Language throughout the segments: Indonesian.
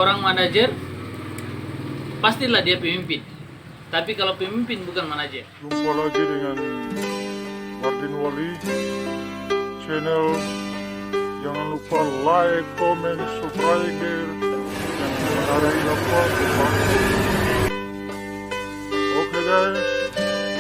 Orang manajer pastilah dia pemimpin. Tapi kalau pemimpin bukan manajer. Jumpa lagi dengan Martin Wali channel. Jangan lupa like, comment, subscribe dan ada apa Oke guys,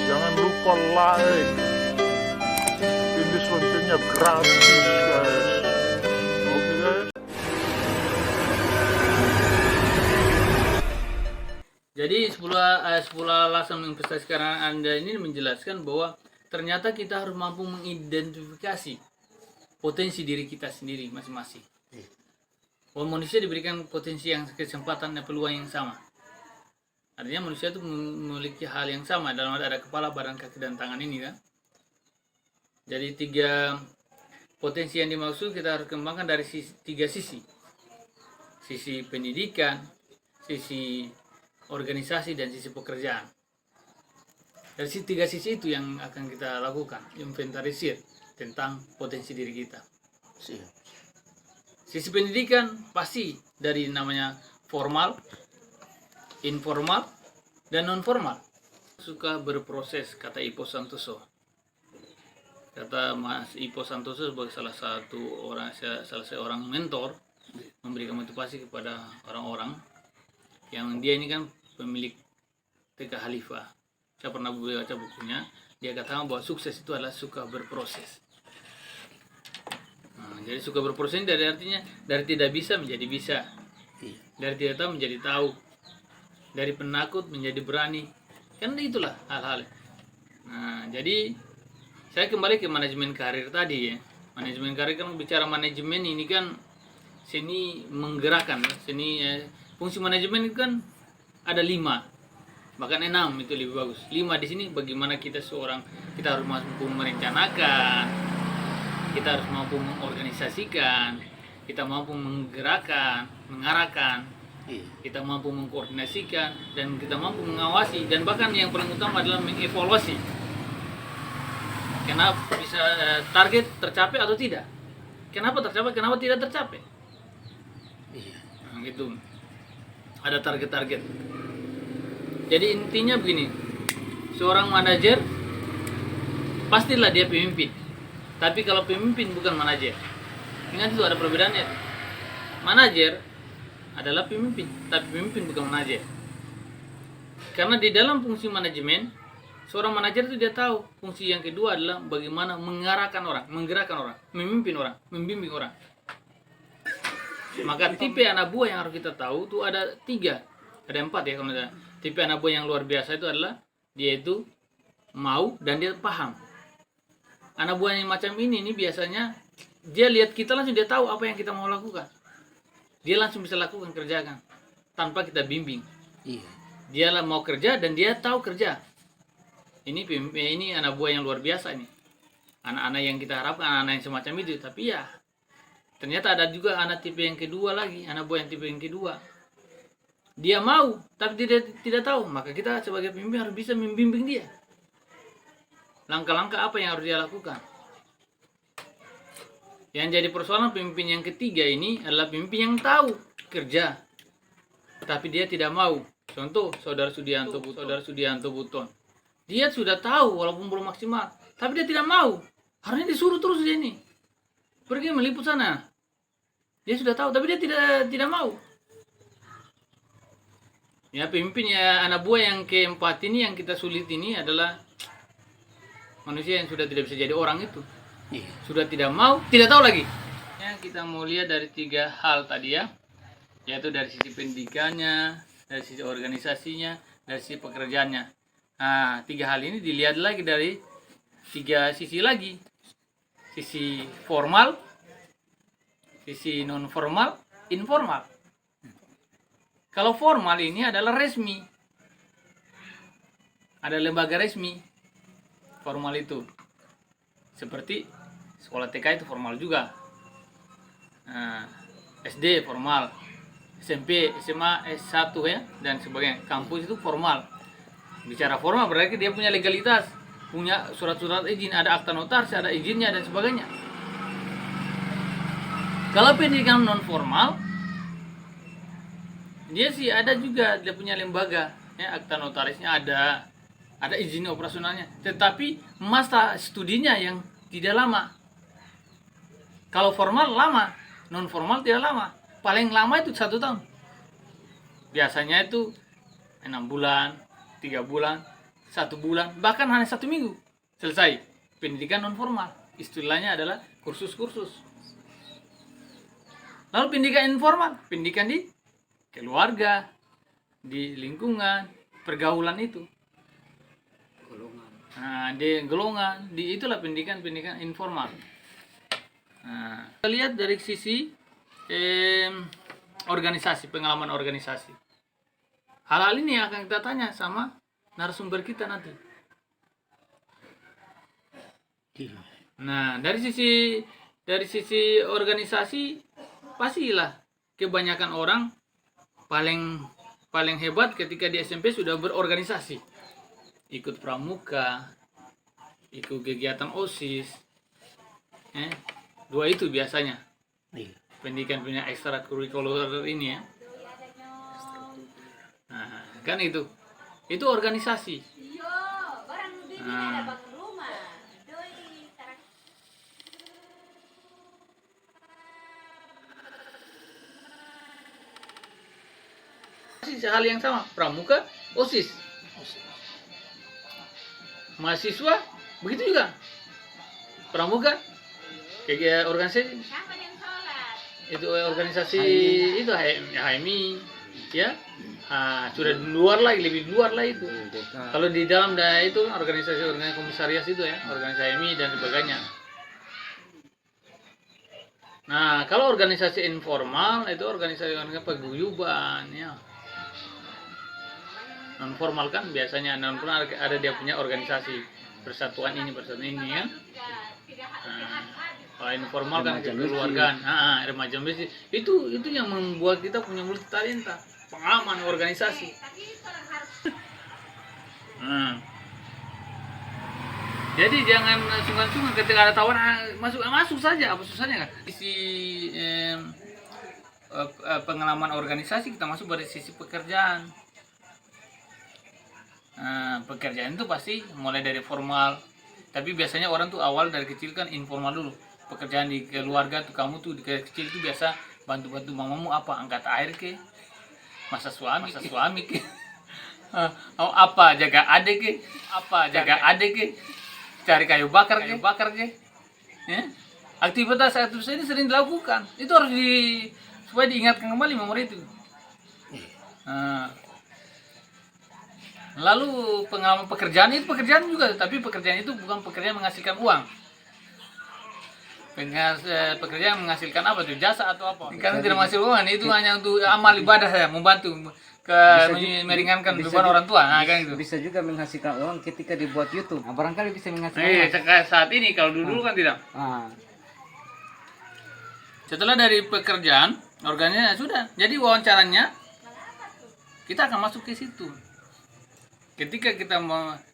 jangan lupa like. Ini kontennya gratis guys. Oke guys. Jadi 10 alasan menginvestasikan Anda ini menjelaskan bahwa ternyata kita harus mampu mengidentifikasi potensi diri kita sendiri masing-masing. Bahwa manusia diberikan potensi yang kesempatan dan peluang yang sama. Artinya manusia itu memiliki hal yang sama dalam ada kepala, badan, kaki, dan tangan ini kan. Jadi 3 potensi yang dimaksud kita harus kembangkan dari 3 sisi. Sisi pendidikan, sisi organisasi, dan sisi pekerjaan. Dari 3 sisi itu yang akan kita lakukan, inventarisir tentang potensi diri kita. Sisi pendidikan pasti dari namanya formal, informal, dan non formal. Suka berproses, kata Ipo Santoso. Kata Mas Ipo Santoso sebagai salah seorang mentor, memberikan motivasi kepada orang-orang yang dia ini kan pemilik TK Khalifah. Saya pernah baca bukunya. Dia katakan bahwa sukses itu adalah suka berproses. Jadi suka berproses dari artinya dari tidak bisa menjadi bisa, dari tidak tahu menjadi tahu, dari penakut menjadi berani. Kan itulah hal-hal. Jadi saya kembali ke manajemen karir tadi ya. Manajemen karir kan bicara manajemen ini kan seni menggerakkan, fungsi manajemen itu kan ada 5, bahkan 6 itu lebih bagus. 5 di sini bagaimana kita harus mampu merencanakan, kita harus mampu mengorganisasikan, kita mampu menggerakkan, mengarahkan, kita mampu mengkoordinasikan, dan kita mampu mengawasi, dan bahkan yang paling utama adalah mengevaluasi. Kenapa bisa target tercapai atau tidak? Kenapa tercapai, kenapa tidak tercapai? Gitu. Ada target-target. Jadi intinya begini, seorang manajer pastilah dia pemimpin. Tapi kalau pemimpin bukan manajer. Ingat itu ada perbedaannya. Manajer adalah pemimpin, tapi pemimpin bukan manajer. Karena di dalam fungsi manajemen, seorang manajer itu dia tahu fungsi yang kedua adalah bagaimana mengarahkan orang, menggerakkan orang, memimpin orang, membimbing orang. Maka tipe anak buah yang harus kita tahu itu ada 3, ada 4 ya kalau tidak. Tipe anak buah yang luar biasa itu adalah dia itu mau dan dia paham. Anak buah yang macam ini biasanya dia lihat kita langsung dia tahu apa yang kita mau lakukan. Dia langsung bisa lakukan, kerjakan tanpa kita bimbing. Dia mau kerja dan dia tahu kerja. Ini anak buah yang luar biasa ini. Anak-anak yang kita harapkan, anak-anak yang semacam itu. Tapi ya ternyata ada juga anak tipe yang kedua lagi, anak buah yang tipe yang kedua. Dia mau, tapi tidak tahu. Maka kita sebagai pemimpin harus bisa membimbing dia. Langkah-langkah apa yang harus dia lakukan. Yang jadi persoalan pemimpin yang ketiga ini adalah pemimpin yang tahu kerja, tapi dia tidak mau. Contoh, Saudara Sudianto Buton. Dia sudah tahu walaupun belum maksimal, tapi dia tidak mau. Harusnya disuruh terus dia ini. Pergi meliput sana. Dia sudah tahu, tapi dia tidak mau. Ya, pemimpin ya anak buah yang keempat ini yang kita sulit ini adalah manusia yang sudah tidak bisa jadi orang itu. Sudah tidak mau, tidak tahu lagi. Ya, kita mau lihat dari 3 hal tadi ya. Yaitu dari sisi pendidikannya, dari sisi organisasinya, dari sisi pekerjaannya. 3 hal ini dilihat lagi dari 3 sisi lagi. Sisi formal, sisi non formal, informal. Kalau formal ini adalah resmi, ada lembaga resmi. Formal itu seperti sekolah TK itu formal juga, SD formal, SMP, SMA, S1 ya, dan sebagainya. Kampus itu formal. Bicara formal berarti dia punya legalitas, punya surat-surat izin, ada akta notaris, ada izinnya dan sebagainya. Kalau pendidikan non formal dia sih ada juga, dia punya lembaga ya, akta notarisnya ada izin operasionalnya, tetapi masa studinya yang tidak lama. Kalau formal lama, non formal tidak lama, paling lama itu 1 tahun, biasanya itu 6 bulan, 3 bulan, 1 bulan, bahkan hanya 1 minggu selesai pendidikan non formal. Istilahnya adalah kursus-kursus. Lalu pendidikan informal, pendidikan di keluarga, di lingkungan, pergaulan itu. Nah, di golongan, di itulah pendidikan informal. Nah, kita lihat dari sisi organisasi, pengalaman organisasi. Hal-hal ini akan kita tanya sama narasumber kita nanti. Nah, dari sisi organisasi, pastilah kebanyakan orang paling hebat ketika di SMP sudah berorganisasi, ikut pramuka, ikut kegiatan OSIS, 2 itu biasanya pendidikan punya ekstrakurikuler ini ya. Nah, kan itu organisasi. Nah, hal yang sama, pramuka, OSIS, mahasiswa begitu juga, pramuka, kayak organisasi itu, organisasi itu HMI ya, sudah lebih luar lah itu. Kalau di dalam itu organisasi komisarias itu ya, organisasi HMI dan sebagainya. Nah, kalau organisasi informal itu organisasi paguyuban ya. Non formal kan biasanya ada dia punya organisasi persatuan ini ya. Nah, kalau informal kan kekeluargaan, remaja misi itu yang membuat kita punya multi talenta, pengalaman organisasi. Jadi jangan sungkan-sungkan ketika ada tawaran, masuk saja, apa susahnya kan? Sisi pengalaman organisasi kita masuk dari sisi pekerjaan. Pekerjaan itu pasti mulai dari formal, tapi biasanya orang tuh awal dari kecil kan informal dulu. Pekerjaan di keluarga tuh, kamu tuh di kecil tuh biasa bantu-bantu mamamu apa, angkat air ke, masak suami ke, apa jaga adik ke, cari kayu bakar ke, ya. Aktivitas ini sering dilakukan, itu harus supaya diingatkan kembali memori itu. Lalu pengalaman pekerjaan juga, tapi pekerjaan itu bukan pekerjaan menghasilkan uang. Pekerjaan menghasilkan apa tuh, jasa atau apa? Karena tidak menghasilkan uang, itu hanya untuk amal ibadah ya, membantu meringankan beban orang tua. Nah, kan itu. Bisa juga menghasilkan uang ketika dibuat YouTube. Barangkali bisa menghasilkan uang. Saat ini, kalau dulu kan tidak. Setelah dari pekerjaan, organisasi sudah. Jadi wawancaranya kita akan masuk ke situ. Ketika kita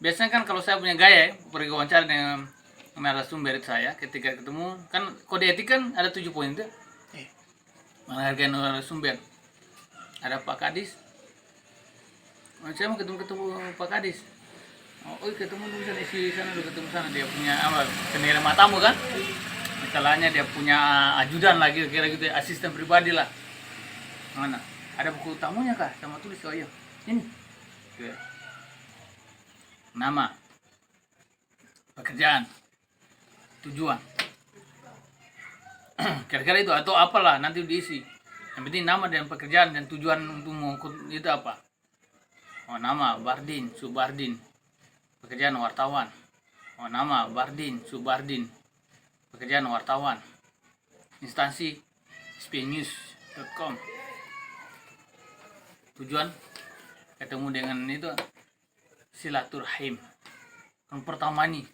biasanya kan kalau saya punya gaya pergi wawancara dengan narasumber saya, ketika ketemu kan kode etik kan ada 7 poin itu. Menghargai narasumber. Ada Pak Kadis. Saya mau ketemu Pak Kadis. Ketemu dulu sana, isi sana dulu, ketemu sana, dia punya apa? Sendiri matamu kan? Misalnya dia punya ajudan lagi, kira gitu, asisten pribadi lah. Mana? Ada buku tamunya kah? Sama tulis, oh iya. Ini. Nama, pekerjaan, tujuan, kira-kira itu, atau apalah nanti diisi. Yang penting nama dan pekerjaan dan tujuan untuk mengikut itu apa. Nama Bardin, Subardin, pekerjaan wartawan. Nama Bardin, Subardin, pekerjaan wartawan. Instansi spnews.com. Tujuan ketemu dengan itu silaturahim. Yang pertama nih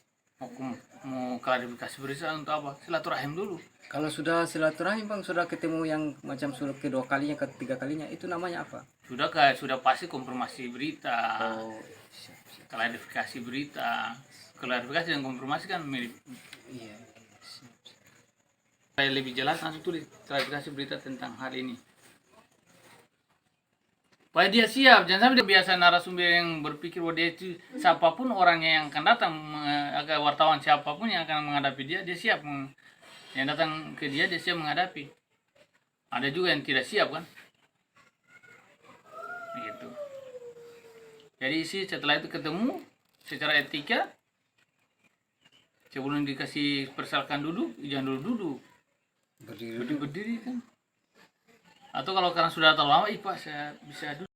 mau klarifikasi berita untuk apa? Silaturahim dulu. Kalau sudah silaturahim Bang, sudah ketemu yang macam sudah kedua kalinya, ketiga kalinya, itu namanya apa? Sudah pasti konfirmasi berita. Klarifikasi berita. Klarifikasi dan konfirmasi kan mirip. Iya. Saya lebih jelas langsung tulis klarifikasi berita tentang hal ini. supaya dia siap. Jangan sampai dia biasa narasumber yang berpikir bahwa dia itu siapapun orangnya yang akan datang, wartawan siapapun yang akan menghadapi dia siap. Yang datang ke dia siap menghadapi. Ada juga yang tidak siap kan, begitu. Jadi setelah itu ketemu secara etika, sebelum dikasih persilakan duduk, jangan duduk, berdiri kan. Atau kalau karena sudah terlalu lama, Pak saya bisa duduk.